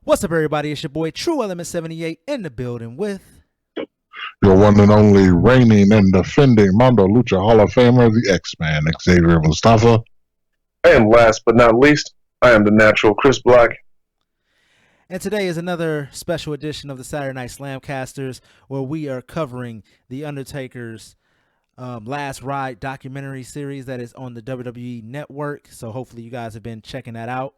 What's up, everybody? It's your boy Tru Element 78 in the building with. Your one and only reigning and defending Mondo Lucha Hall of Famer, the X-Man, Xavier Mustafa. And last but not least, I am the natural Chris Black. And today is another special edition of the Saturday Night Slamcasters, where we are covering the Undertaker's Last Ride documentary series that is on the WWE Network. So hopefully you guys have been checking that out.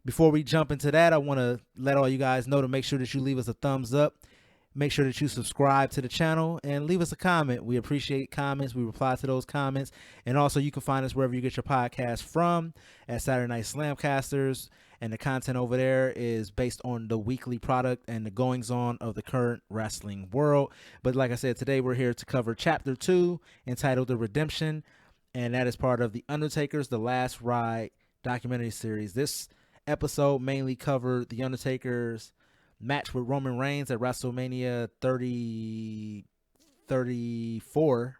Before we jump into that, I want to let all you guys know to make sure that you leave us a thumbs up. Make sure that you subscribe to the channel and leave us a comment. We appreciate comments. We reply to those comments. And also, you can find us wherever you get your podcast from at Saturday Night Slamcasters. And the content over there is based on the weekly product and the goings-on of the current wrestling world. But like I said, today we're here to cover Chapter 2, entitled The Redemption. And that is part of the Undertaker's The Last Ride documentary series. This episode mainly covered the Undertaker's match with Roman Reigns at WrestleMania 34.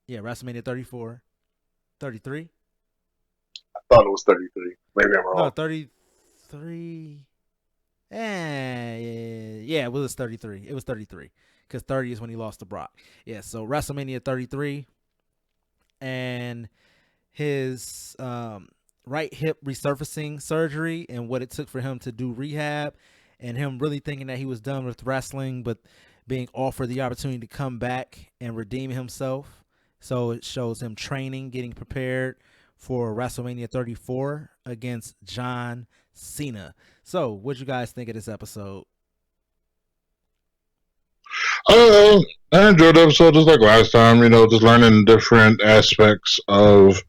Yeah, WrestleMania 34. 33? I thought it was 33. Maybe I'm wrong. No, 33. Yeah, it was 33. It was 33. Because 30 is when he lost to Brock. Yeah, so WrestleMania 33. And his right hip resurfacing surgery and what it took for him to do rehab. And him really thinking that he was done with wrestling, but being offered the opportunity to come back and redeem himself. So it shows him training, getting prepared for WrestleMania 34 against John Cena. So what you guys think of this episode? I enjoyed the episode just like last time, just learning different aspects of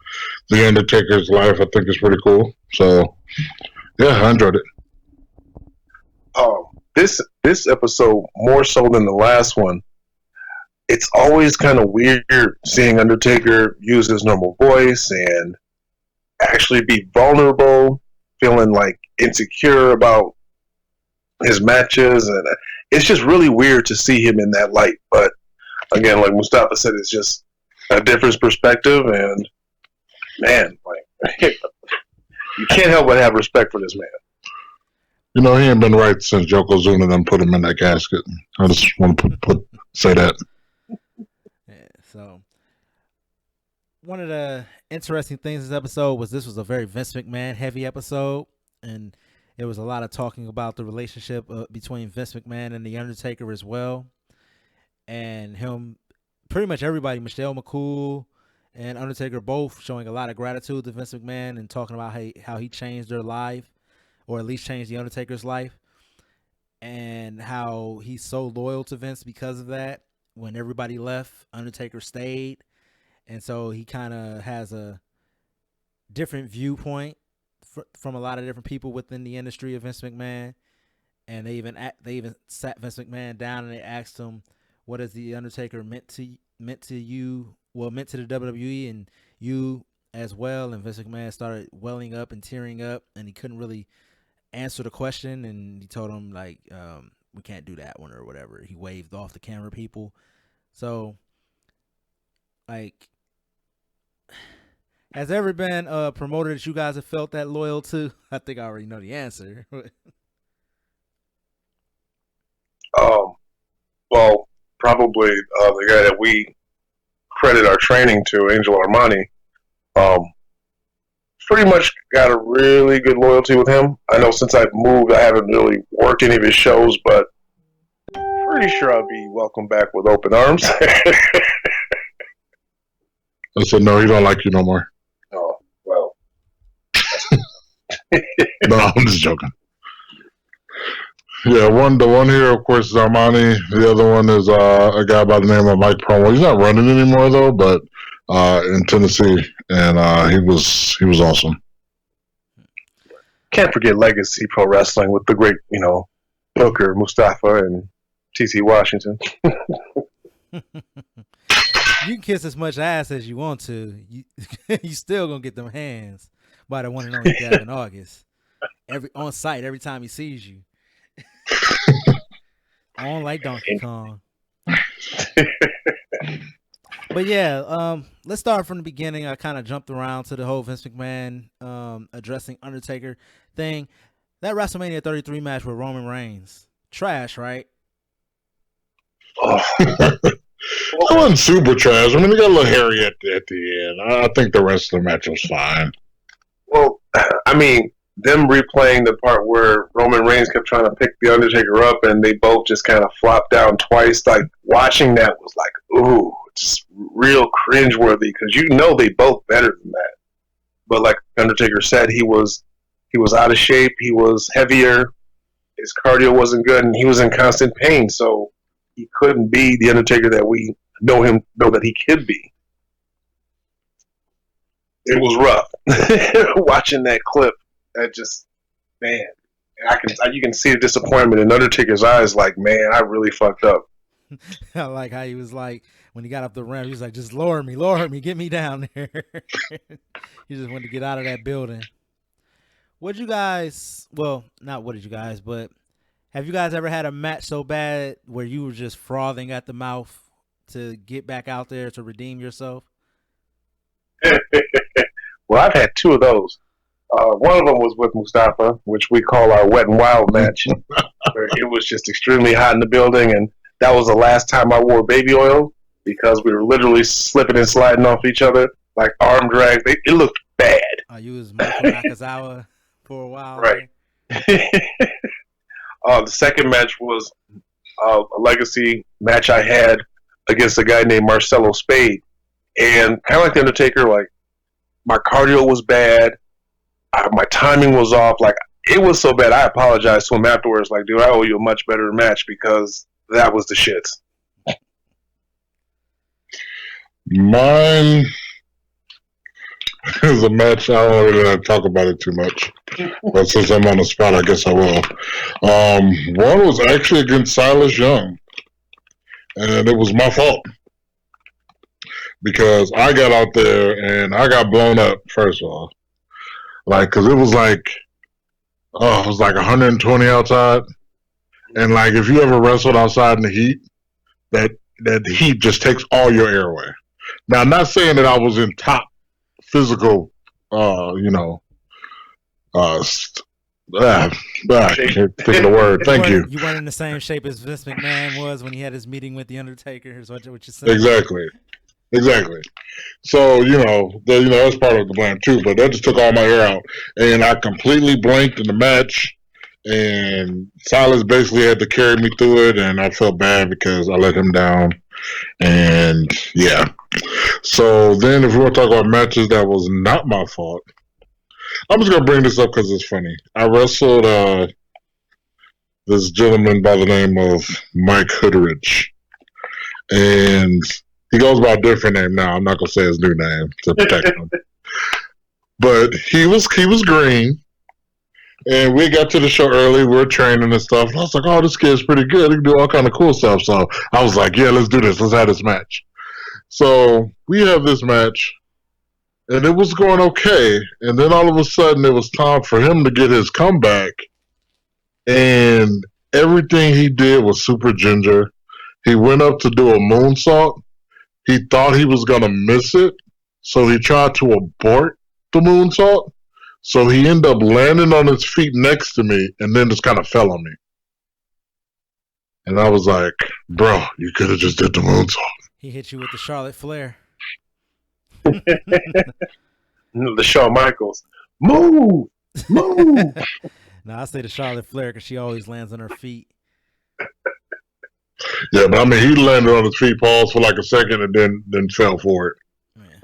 The Undertaker's life. I think is pretty cool. So, yeah, I enjoyed it. This episode, more so than the last one, it's always kind of weird seeing Undertaker use his normal voice and actually be vulnerable, feeling like insecure about his matches, and it's just really weird to see him in that light. But again, like Mustafa said, it's just a different perspective, and man, like you can't help but have respect for this man. He ain't been right since Yokozuna then put him in that casket. I just want to say that. Yeah, so one of the interesting things this episode was this was a very Vince McMahon heavy episode, and there was a lot of talking about the relationship between Vince McMahon and The Undertaker as well. And him, pretty much everybody, Michelle McCool and Undertaker, both showing a lot of gratitude to Vince McMahon and talking about how he changed their life, or at least changed The Undertaker's life, and how he's so loyal to Vince because of that. When everybody left, Undertaker stayed. And so he kind of has a different viewpoint from a lot of different people within the industry of Vince McMahon. And they even sat Vince McMahon down and they asked him, what has the Undertaker meant to you? Well, meant to the WWE and you as well. And Vince McMahon started welling up and tearing up, and he couldn't really answer the question. And he told him, like, we can't do that one or whatever. He waved off the camera people. So, like, has there ever been a promoter that you guys have felt that loyal to? I think I already know the answer. Well, probably the guy that we credit our training to, Angel Armani, pretty much got a really good loyalty with him. I know since I've moved, I haven't really worked any of his shows, but pretty sure I'll be welcomed back with open arms. I said, no, he don't like you no more. Oh, well. No, I'm just joking. Yeah, the one here, of course, is Armani. The other one is a guy by the name of Mike Promo. He's not running anymore, though, but in Tennessee, and he was awesome. Can't forget Legacy Pro Wrestling with the great, Booker, Mustafa, and T.C. Washington. You can kiss as much ass as you want to. You still gonna get them hands by the one and only Gavin August. On site every time he sees you. On like Donkey Kong. But yeah, let's start from the beginning. I kind of jumped around to the whole Vince McMahon addressing Undertaker thing. That WrestleMania 33 match with Roman Reigns, trash, right? Oh, It wasn't super trash. I mean, it got a little hairy at the end. I think the rest of the match was fine. well, I mean, them replaying the part where Roman Reigns kept trying to pick the Undertaker up, and they both just kind of flopped down twice. Like watching that was like, ooh, just real cringeworthy because you know they both better than that. But like Undertaker said, he was out of shape. He was heavier. His cardio wasn't good, and he was in constant pain. So he couldn't be the Undertaker that we know that he could be. It was rough watching that clip. That just man, you can see the disappointment in Undertaker's eyes. Like, man, I really fucked up. I like how he was like, when he got up the ramp, he was like, just lower me, get me down there. He just wanted to get out of that building. What you guys, well, not what did you guys, but have you guys ever had a match so bad where you were just frothing at the mouth to get back out there to redeem yourself? Well, I've had two of those. One of them was with Mustafa, which we call our wet and wild match, where it was just extremely hot in the building, and that was the last time I wore baby oil because we were literally slipping and sliding off each other like arm drags. It looked bad. You was Michael Nakazawa for a while. Right. The second match was a legacy match I had against a guy named Marcelo Spade, and kind of like the Undertaker, like my cardio was bad, my timing was off. Like it was so bad, I apologized to him afterwards. Like, dude, I owe you a much better match because that was the shits. Mine is a match. I don't really talk about it too much, but since I'm on the spot, I guess I will. One was actually against Silas Young, and it was my fault because I got out there and I got blown up. First of all, like, cause it was like 120 outside, and like if you ever wrestled outside in the heat, that heat just takes all your air away. Now, I'm not saying that I was in top physical, I can't think of the word. Thank you. You weren't in the same shape as Vince McMahon was when he had his meeting with the Undertaker. Is what you said. Exactly. So that's part of the blame too. But that just took all my air out, and I completely blanked in the match. And Silas basically had to carry me through it, and I felt bad because I let him down. And yeah. So then, if we want to talk about matches that was not my fault, I'm just gonna bring this up because it's funny. I wrestled this gentleman by the name of Mike Hoodridge, and he goes by a different name now. I'm not gonna say his new name to protect him, but he was green. And we got to the show early. We were training and stuff. And I was like, "Oh, this kid's pretty good. He can do all kind of cool stuff." So I was like, "Yeah, let's do this. Let's have this match." So we have this match, and it was going okay. And then all of a sudden, it was time for him to get his comeback. And everything he did was super ginger. He went up to do a moonsault. He thought he was going to miss it, so he tried to abort the moonsault. So he ended up landing on his feet next to me and then just kind of fell on me. And I was like, "Bro, you could have just did the moonsault." He hit you with the Charlotte Flair. The Shawn Michaels. Move! No, I say the Charlotte Flair because she always lands on her feet. Yeah, but I mean, he landed on his feet, paused for like a second, and then fell for it.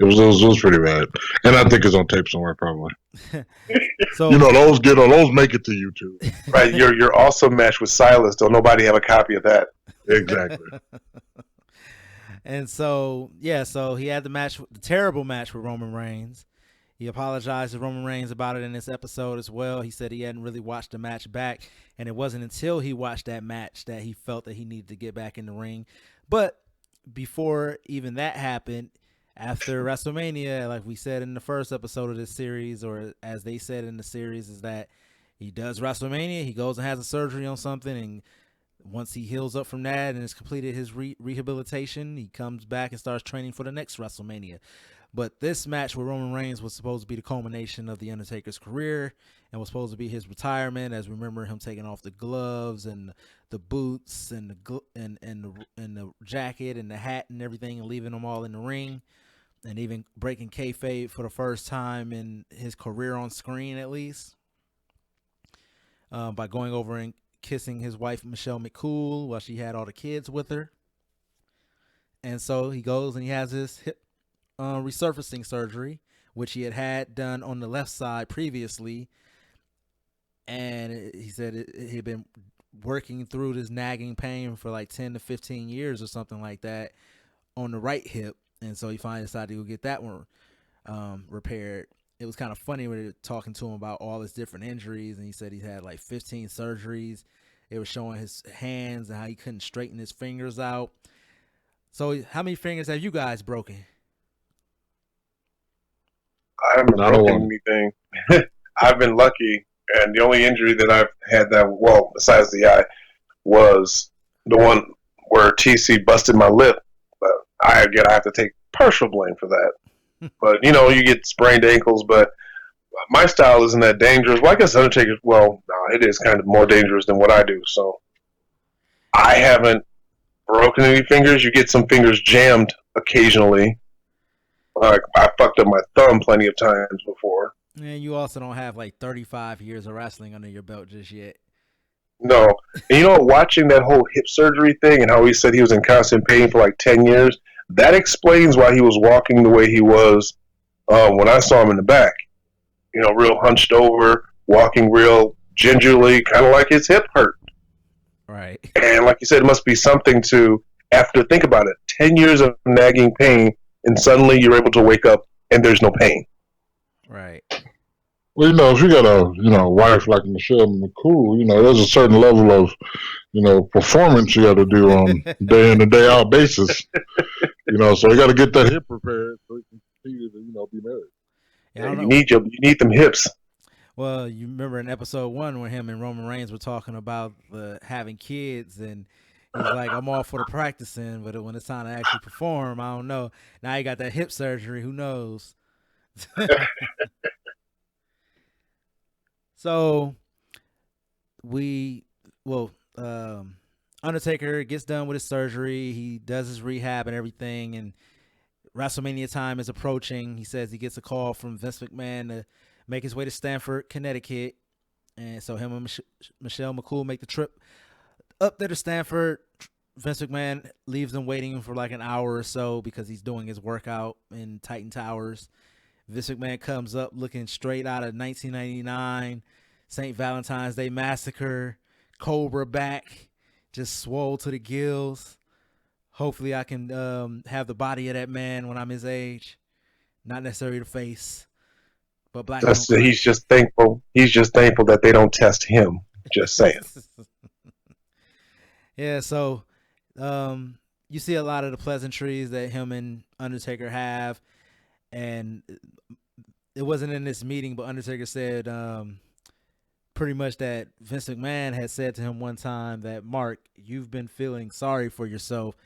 It was pretty bad, and I think it's on tape somewhere probably. So those make it to YouTube. Right, your awesome match with Silas. Don't nobody have a copy of that. Exactly. And so he had the terrible match with Roman Reigns. He apologized to Roman Reigns about it in this episode as well. He said he hadn't really watched the match back, and it wasn't until he watched that match that he felt that he needed to get back in the ring. But before even that happened, after WrestleMania, like we said in the first episode of this series, or as they said in the series, is that he does WrestleMania, he goes and has a surgery on something, and once he heals up from that and has completed his rehabilitation, he comes back and starts training for the next WrestleMania. But this match with Roman Reigns was supposed to be the culmination of the Undertaker's career and was supposed to be his retirement. As we remember him taking off the gloves and the boots and the jacket and the hat and everything and leaving them all in the ring and even breaking kayfabe for the first time in his career on screen, at least, by going over and kissing his wife Michelle McCool while she had all the kids with her. And so he goes and he has his hip resurfacing surgery, which he had done on the left side previously. And he said he'd been working through this nagging pain for like 10 to 15 years or something like that on the right hip. And so he finally decided to go get that one repaired. It was kind of funny when they were talking to him about all his different injuries. And he said he had like 15 surgeries. It was showing his hands and how he couldn't straighten his fingers out. So how many fingers have you guys broken? I haven't broken anything. I've been lucky, and the only injury that I've had that, well, besides the eye, was the one where TC busted my lip. But I have to take partial blame for that. But, you know, you get sprained ankles, but my style isn't that dangerous. Well, I guess Undertaker, well, no, it is kind of more dangerous than what I do. So I haven't broken any fingers. You get some fingers jammed occasionally. I fucked up my thumb plenty of times before. And you also don't have like 35 years of wrestling under your belt just yet. No. And you know, watching that whole hip surgery thing and how he said he was in constant pain for like 10 years, that explains why he was walking the way he was when I saw him in the back. You know, real hunched over, walking real gingerly, kind of like his hip hurt. Right. And like you said, it must be something to, after think about it, 10 years of nagging pain, and suddenly you're able to wake up and there's no pain. Right. Well, you know, if you got a wife like Michelle McCool, you know, there's a certain level of, performance you got to do on day in and day out basis. So you got to get that hip repaired so you can continue to, be married. Yeah, you need them hips. Well, you remember in episode 1 when him and Roman Reigns were talking about having kids, and he's like, I'm all for the practicing, but when it's time to actually perform, I don't know. Now you got that hip surgery, who knows? So Undertaker gets done with his surgery. He does his rehab and everything, and WrestleMania time is approaching. He says he gets a call from Vince McMahon to make his way to Stamford, Connecticut. And so him and Michelle McCool make the trip up there to Stamford. Vince McMahon leaves them waiting for like an hour or so because he's doing his workout in Titan Towers. Vince McMahon comes up looking straight out of 1999, St. Valentine's Day Massacre, Cobra back, just swole to the gills. Hopefully I can have the body of that man when I'm his age. Not necessarily the face, but black. He's just thankful. He's just thankful that they don't test him. Just saying. Yeah, so you see a lot of the pleasantries that him and Undertaker have. And it wasn't in this meeting, but Undertaker said pretty much that Vince McMahon had said to him one time that, Mark, you've been feeling sorry for yourself.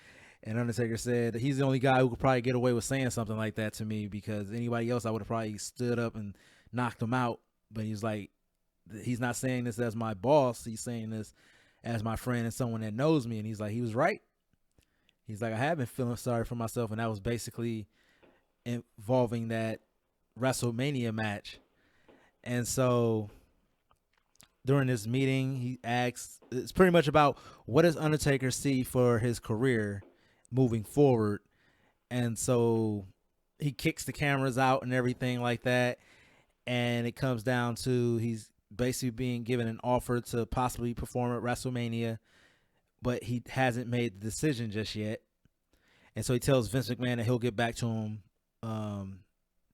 And Undertaker said he's the only guy who could probably get away with saying something like that to me, because anybody else I would have probably stood up and knocked him out. But he's like, he's not saying this as my boss. He's saying this as my friend and someone that knows me. And he's like, he was right. He's like, I have been feeling sorry for myself. And that was basically involving that WrestleMania match. And so during this meeting, he asks, it's pretty much about what does Undertaker see for his career moving forward. And so he kicks the cameras out and everything like that. And it comes down to he's basically being given an offer to possibly perform at WrestleMania, but he hasn't made the decision just yet. And so he tells Vince McMahon that he'll get back to him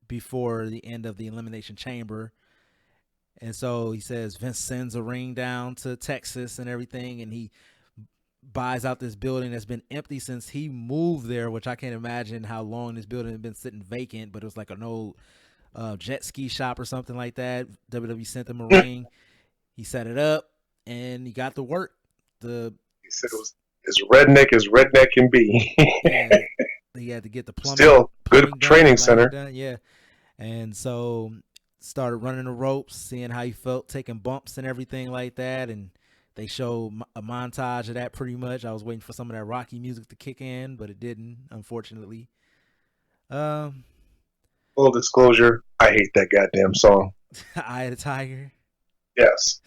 before the end of the Elimination Chamber. And so he says Vince sends a ring down to Texas and everything, and he buys out this building that's been empty since he moved there, which I can't imagine how long this building had been sitting vacant, but it was like an old jet ski shop or something like that. WWE sent him a ring. He set it up, and he got to work. He said it was as redneck can be. Yeah, he had to get the Still good plumbing done, training like center. done, yeah. And so started running the ropes, seeing how he felt, taking bumps and everything like that. And they showed a montage of that pretty much. I was waiting for some of that Rocky music to kick in, but it didn't, unfortunately. Um, Full disclosure, I hate that goddamn song. Eye of the Tiger. Yes.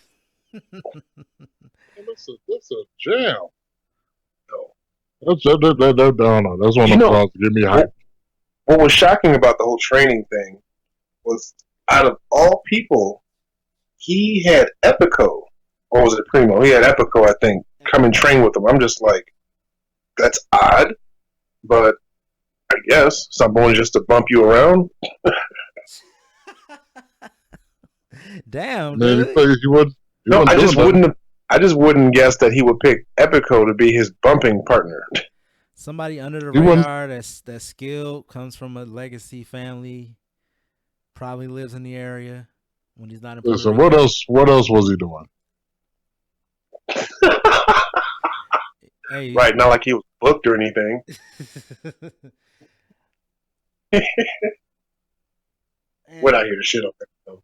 That's a jam. No. That's one of the songs that give me hype. What was shocking about the whole training thing was, out of all people, he had Epico, or was it Primo? He had Epico, I think, come and train with him. I'm just like, that's odd, but I guess someone just to bump you around. Damn, Man, dude. No, I just wouldn't. I just wouldn't guess that he would pick Epico to be his bumping partner. Somebody under the radar that's skilled, comes from a legacy family, probably lives in the area when he's not in Puerto Listen, Rico. what else was he doing? Hey. Right, not like he was booked or anything. We're not here to shit on him.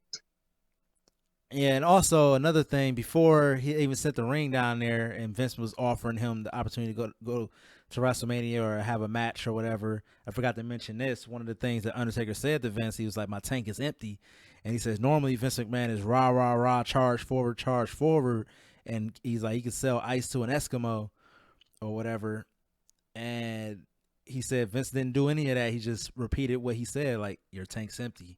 Yeah, and also another thing, before he even sent the ring down there, and Vince was offering him the opportunity to go to WrestleMania or have a match or whatever. I forgot to mention this. One of the things that Undertaker said to Vince, he was like, "My tank is empty," and he says normally Vince McMahon is rah rah rah, charge forward, and he's like he could sell ice to an Eskimo or whatever, and he said Vince didn't do any of that. He just repeated what he said, like your tank's empty.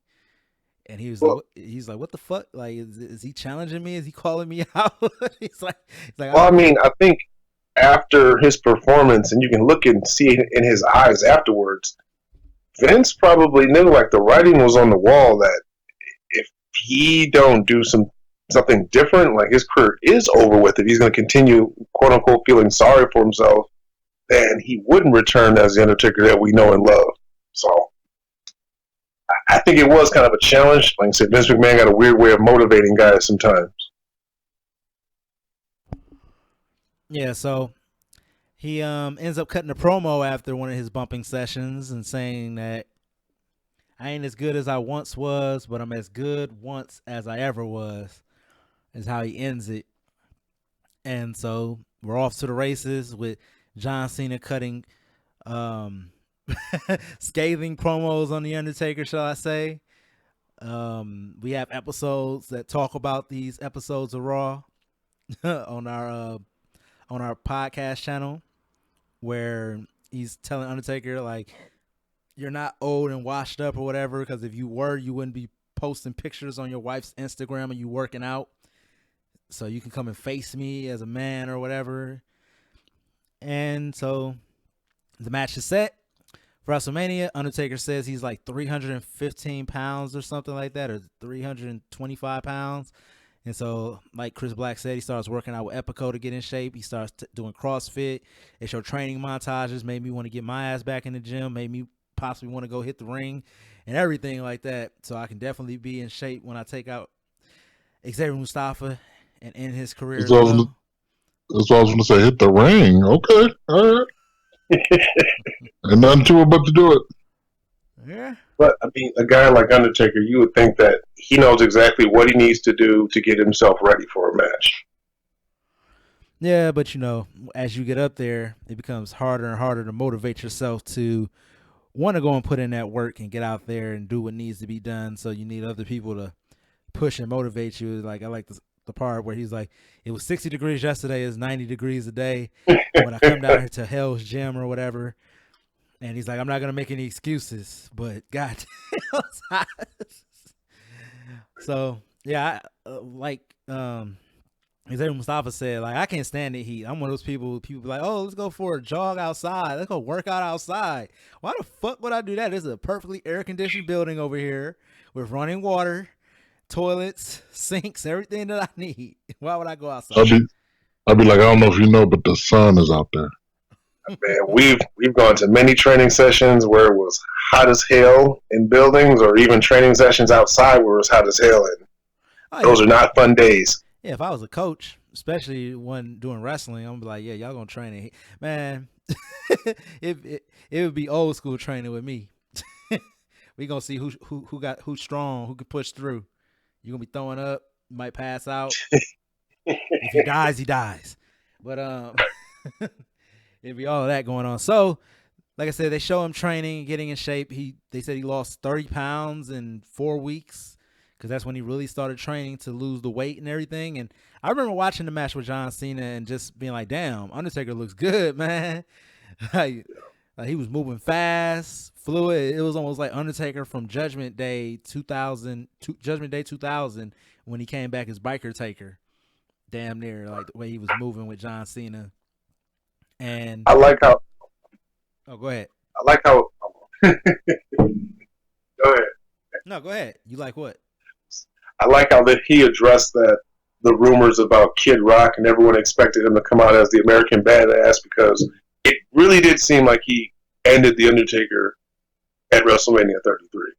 And he was like, what the fuck? Like, is he challenging me? Is he calling me out? he's like, well, I mean, I think after his performance, and you can look and see it in his eyes afterwards, Vince probably knew, like, the writing was on the wall that if he don't do something different, like, his career is over with. If he's going to continue, quote unquote, feeling sorry for himself, then he wouldn't return as the Undertaker that we know and love. So I think it was kind of a challenge. Like I said, Vince McMahon got a weird way of motivating guys sometimes. Yeah, so he ends up cutting a promo after one of his bumping sessions and saying that I ain't as good as I once was, but I'm as good once as I ever was, is how he ends it. And so we're off to the races with John Cena cutting scathing promos on the Undertaker, shall I say. We have episodes that talk about these episodes of Raw on our podcast channel, where he's telling Undertaker, like, you're not old and washed up or whatever, because if you were, you wouldn't be posting pictures on your wife's Instagram of you working out, so you can come and face me as a man or whatever. And so the match is set for WrestleMania. Undertaker says he's like 315 pounds or something like that, or 325 pounds. And so, like Chris Black said, he starts working out with Epico to get in shape. He starts doing CrossFit. They show training montages. Made me want to get my ass back in the gym. Made me possibly want to go hit the ring and everything like that. So I can definitely be in shape when I take out Xavier Mustafa and end his career as well. That's what I was going to say. Hit the ring. Okay. All right. And nothing to it but to do it. Yeah. But, I mean, a guy like Undertaker, you would think that he knows exactly what he needs to do to get himself ready for a match. Yeah, but, you know, as you get up there, it becomes harder and harder to motivate yourself to want to go and put in that work and get out there and do what needs to be done. So you need other people to push and motivate you. Like, I like the part where he's like, it was 60 degrees yesterday, it's 90 degrees a day. When I come down here to Hell's Gym or whatever, and he's like, I'm not going to make any excuses, but God damn, it's hot. So, yeah, Xavier Mustafa said, like, I can't stand the heat. I'm one of those people be like, oh, let's go for a jog outside. Let's go work out outside. Why the fuck would I do that? There's a perfectly air-conditioned building over here with running water, toilets, sinks, everything that I need. Why would I go outside? I'd be like, I don't know if you know, but the sun is out there. Man, we've gone to many training sessions where it was hot as hell in buildings, or even training sessions outside where it was hot as hell, and those are not fun days. Yeah, if I was a coach, especially when doing wrestling, I'm gonna be like, yeah, y'all gonna train it, man. it would be old school training with me. We gonna see who's strong, who can push through. You gonna be throwing up, you might pass out. If he dies, he dies. But it'd be all of that going on. So, like I said, they show him training, getting in shape. They said he lost 30 pounds in 4 weeks because that's when he really started training to lose the weight and everything. And I remember watching the match with John Cena and just being like, "Damn, Undertaker looks good, man." like he was moving fast, fluid. It was almost like Undertaker from Judgment Day 2000 when he came back as Biker Taker. Damn near like the way he was moving with John Cena. And I like how. Oh, go ahead. I like how. Go ahead. No, go ahead. You like what? I like how that he addressed the rumors about Kid Rock, and everyone expected him to come out as the American Badass because it really did seem like he ended the Undertaker at WrestleMania 33.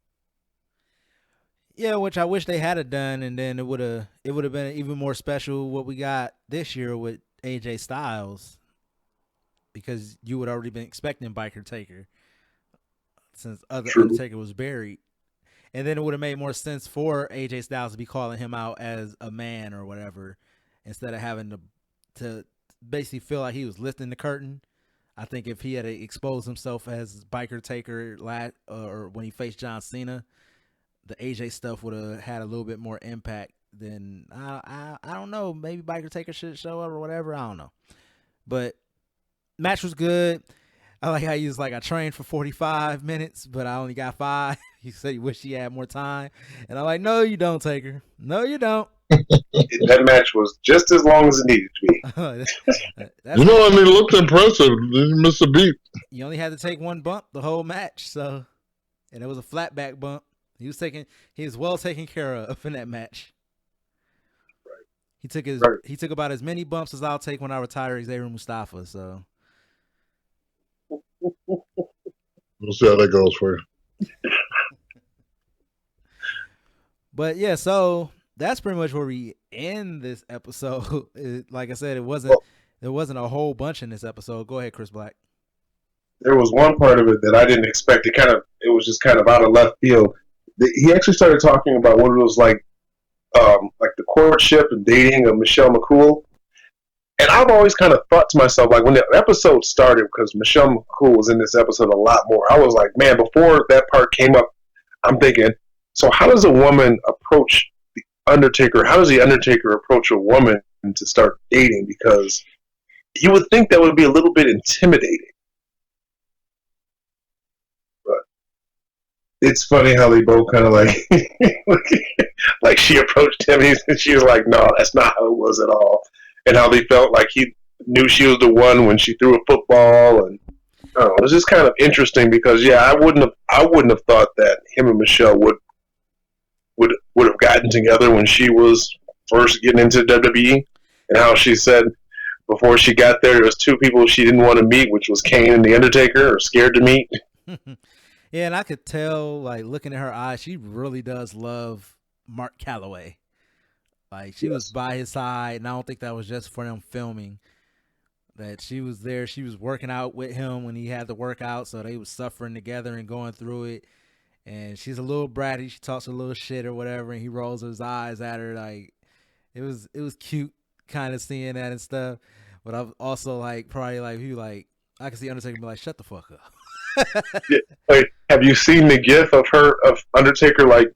Yeah, which I wish they had it done, and then it would have been even more special what we got this year with AJ Styles, because you would already been expecting Biker Taker since Undertaker was buried, and then it would have made more sense for AJ Styles to be calling him out as a man or whatever, instead of having to basically feel like he was lifting the curtain. I think if he had exposed himself as Biker Taker or when he faced John Cena, the AJ stuff would have had a little bit more impact than I don't know. Maybe Biker Taker should show up or whatever. I don't know. But match was good. I like how he was like, I trained for 45 minutes, but I only got 5. He said he wished he had more time. And I'm like, no, you don't, Taker. No, you don't. That match was just as long as it needed to be. You know, and he looked impressive. He missed a beat. You only had to take one bump the whole match, and it was a flat back bump. He was well taken care of in that match. Right. He took about as many bumps as I'll take when I retire Xavier Mustafa. So we'll see how that goes for you. But yeah, so that's pretty much where we end this episode. Like I said, there wasn't a whole bunch in this episode. Go ahead, Chris Black. There was one part of it that I didn't expect. It was just kind of out of left field. He actually started talking about what it was like the courtship and dating of Michelle McCool. And I've always kind of thought to myself, like when the episode started, because Michelle McCool was in this episode a lot more, I was like, man, before that part came up, I'm thinking, so how does a woman approach the Undertaker? How does the Undertaker approach a woman to start dating? Because you would think that would be a little bit intimidating. It's funny how they both kind of like she approached him and she was like, no, that's not how it was at all. And how they felt like he knew she was the one when she threw a football. And it was just kind of interesting because, yeah, I wouldn't have thought that him and Michelle would have gotten together when she was first getting into WWE. And how she said before she got there was 2 people she didn't want to meet, which was Kane and The Undertaker, or scared to meet. Yeah, and I could tell, like, looking at her eyes, she really does love Mark Calloway. Like, she was by his side, and I don't think that was just for them filming. That she was there, she was working out with him when he had to work out, so they was suffering together and going through it. And she's a little bratty, she talks a little shit or whatever, and he rolls his eyes at her. Like, it was cute kind of seeing that and stuff. But I've also, like, probably, like, I can see Undertaker be like, shut the fuck up. Yeah. Like, have you seen the gif of Undertaker like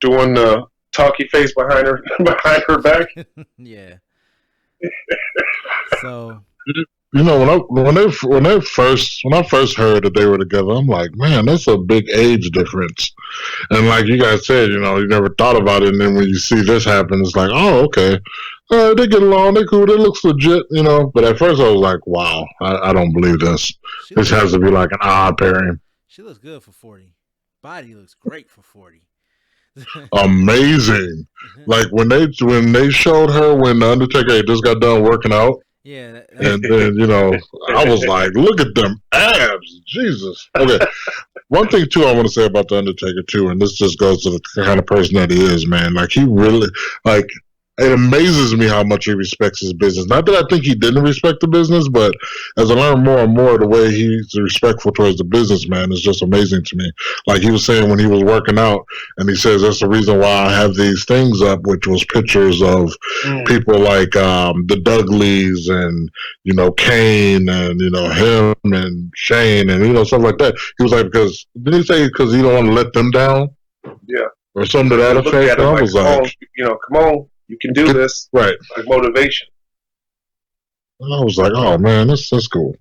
doing the talkie face behind her back? Yeah. So you know, when I first heard that they were together, I'm like, man, that's a big age difference. And like you guys said, you know, you never thought about it, and then when you see this happen, it's like, oh, okay. They get along, they cool, they looks legit, you know. But at first I was like, wow, I don't believe this. This has to be like an odd pairing. She looks good for 40. Body looks great for 40. Amazing. Like when they showed her when the Undertaker had just got done working out. Yeah. And then, you know, I was like, look at them abs. Jesus. Okay. One thing, too, I want to say about the Undertaker, too, and this just goes to the kind of person that he is, man. Like, he really, like, it amazes me how much he respects his business. Not that I think he didn't respect the business, but as I learn more and more, the way he's respectful towards the businessman is just amazing to me. Like he was saying when he was working out, and he says that's the reason why I have these things up, which was pictures of people like the Dudleys and Kane and him and Shane and stuff like that. He was like, because didn't he say because he don't want to let them down? Yeah. Or something to that effect. I was like, come on, you can do this. Right. Like motivation. And I was like, oh man, that's cool.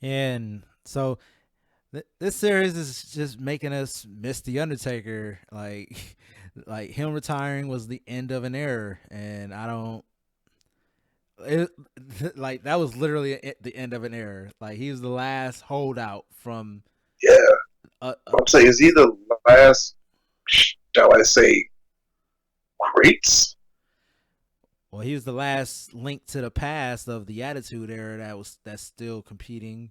And so this series is just making us miss the Undertaker. Like him retiring was the end of an era, and I don't. Like that was literally the end of an era. Like he was the last holdout from. Yeah. I'm saying, is he the last? Shall I say, greats? Well, he was the last link to the past of the Attitude Era that's still competing,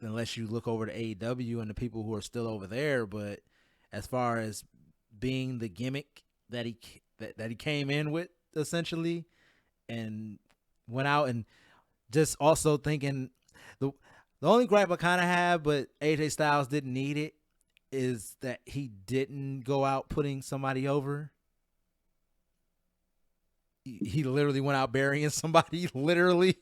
unless you look over to AEW and the people who are still over there. But as far as being the gimmick that he came in with, essentially, and went out and just also thinking the only gripe I kind of have, but AJ Styles didn't need it, is that he didn't go out putting somebody over. He literally went out burying somebody, literally.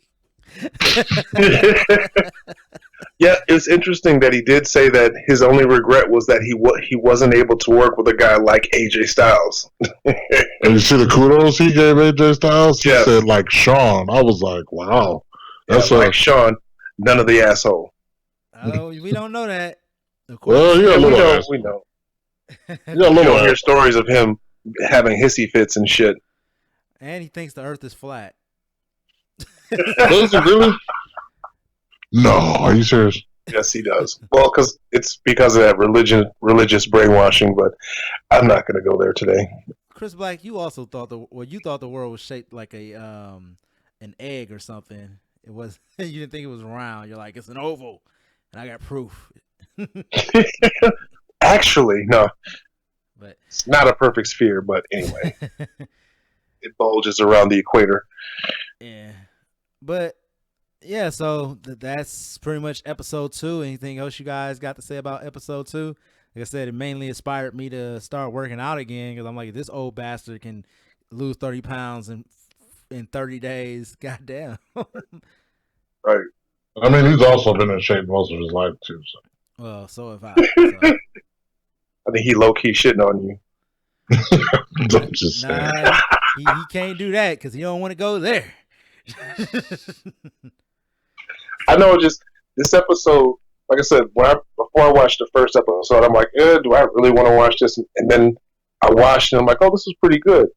Yeah, it's interesting that he did say that his only regret was that he wasn't able to work with a guy like AJ Styles. And you see the kudos he gave AJ Styles? He said, like Sean. I was like, wow. That's like Sean, none of the asshole. Oh, we don't know that. Of course. Well, we know. You don't hear stories of him having hissy fits and shit. And he thinks the earth is flat. Does he really? No, are you serious? Yes, he does. Well, it's because of that religious brainwashing, but I'm not going to go there today. Chris Black, you also thought the world was shaped like an egg or something. It was. You didn't think it was round. You're like, it's an oval, and I got proof. Actually, no. But it's not a perfect sphere, but anyway. It bulges around the equator. Yeah. But yeah, so that's pretty much episode 2. Anything else you guys got to say about episode 2? Like I said, it mainly inspired me to start working out again, because I'm like, if this old bastard can lose 30 pounds in 30 days, goddamn. Right. I mean, he's also been in shape most of his life too. So. Well, so have I. So. I think he low key shitting on you. Don't just say. He can't do that because he don't want to go there. I know, just this episode, like I said, before I watched the first episode, I'm like, do I really want to watch this? And then I watched and I'm like, oh, this is pretty good.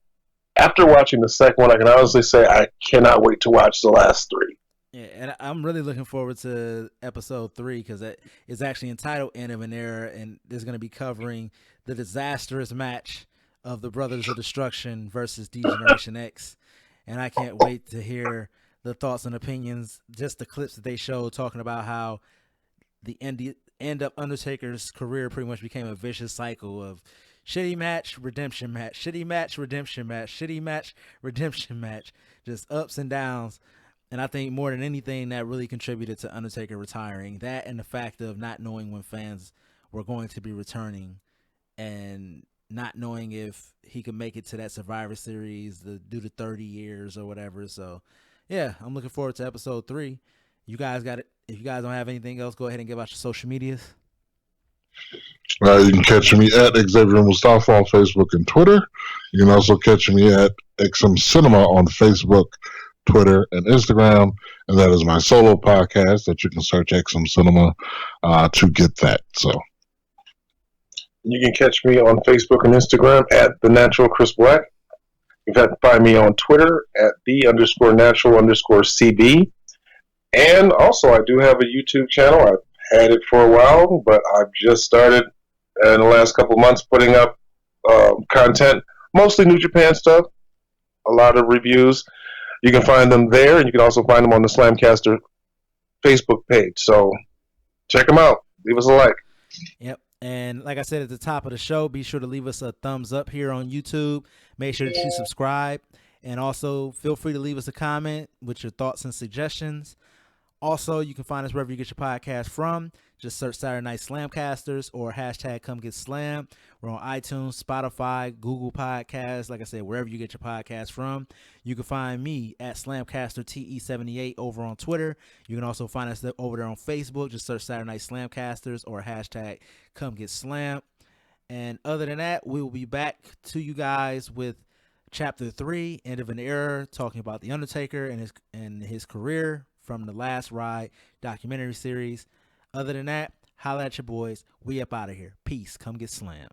After watching the second one, I can honestly say I cannot wait to watch the last 3. Yeah, and I'm really looking forward to episode 3 because it is actually entitled End of an Era, and there's going to be covering the disastrous match of the Brothers of Destruction versus D-Generation X. And I can't wait to hear the thoughts and opinions, just the clips that they showed talking about how the end of Undertaker's career pretty much became a vicious cycle of shitty match, redemption match, shitty match, redemption match, shitty match, redemption match, just ups and downs. And I think more than anything that really contributed to Undertaker retiring, that and the fact of not knowing when fans were going to be returning and not knowing if he could make it to that Survivor Series due to 30 years or whatever. So, yeah, I'm looking forward to episode 3. You guys got it. If you guys don't have anything else, go ahead and give out your social medias. You can catch me at Xavier Mustafa on Facebook and Twitter. You can also catch me at XM Cinema on Facebook, Twitter, and Instagram. And that is my solo podcast that you can search XM Cinema to get that. So you can catch me on Facebook and Instagram at The Natural Chris Black. You can find me on Twitter at _natural_CB. And also, I do have a YouTube channel. I've had it for a while, but I've just started in the last couple of months putting up content, mostly New Japan stuff, a lot of reviews. You can find them there, and you can also find them on the Slamcaster Facebook page. So check them out. Leave us a like. Yep. And like I said at the top of the show, be sure to leave us a thumbs up here on YouTube. Make sure that you subscribe. And also, feel free to leave us a comment with your thoughts and suggestions. Also, you can find us wherever you get your podcast from. Just search Saturday Night Slamcasters or hashtag Come Get Slam. We're on iTunes, Spotify, Google Podcasts. Like I said, wherever you get your podcast from. You can find me at Slamcaster TE78 over on Twitter. You can also find us over there on Facebook. Just search Saturday Night Slamcasters or hashtag Come Get Slam. And other than that, we will be back to you guys with Chapter 3, End of an Era, talking about The Undertaker and his career from the Last Ride documentary series. Other than that, holla at your boys. We up out of here. Peace. Come get slammed.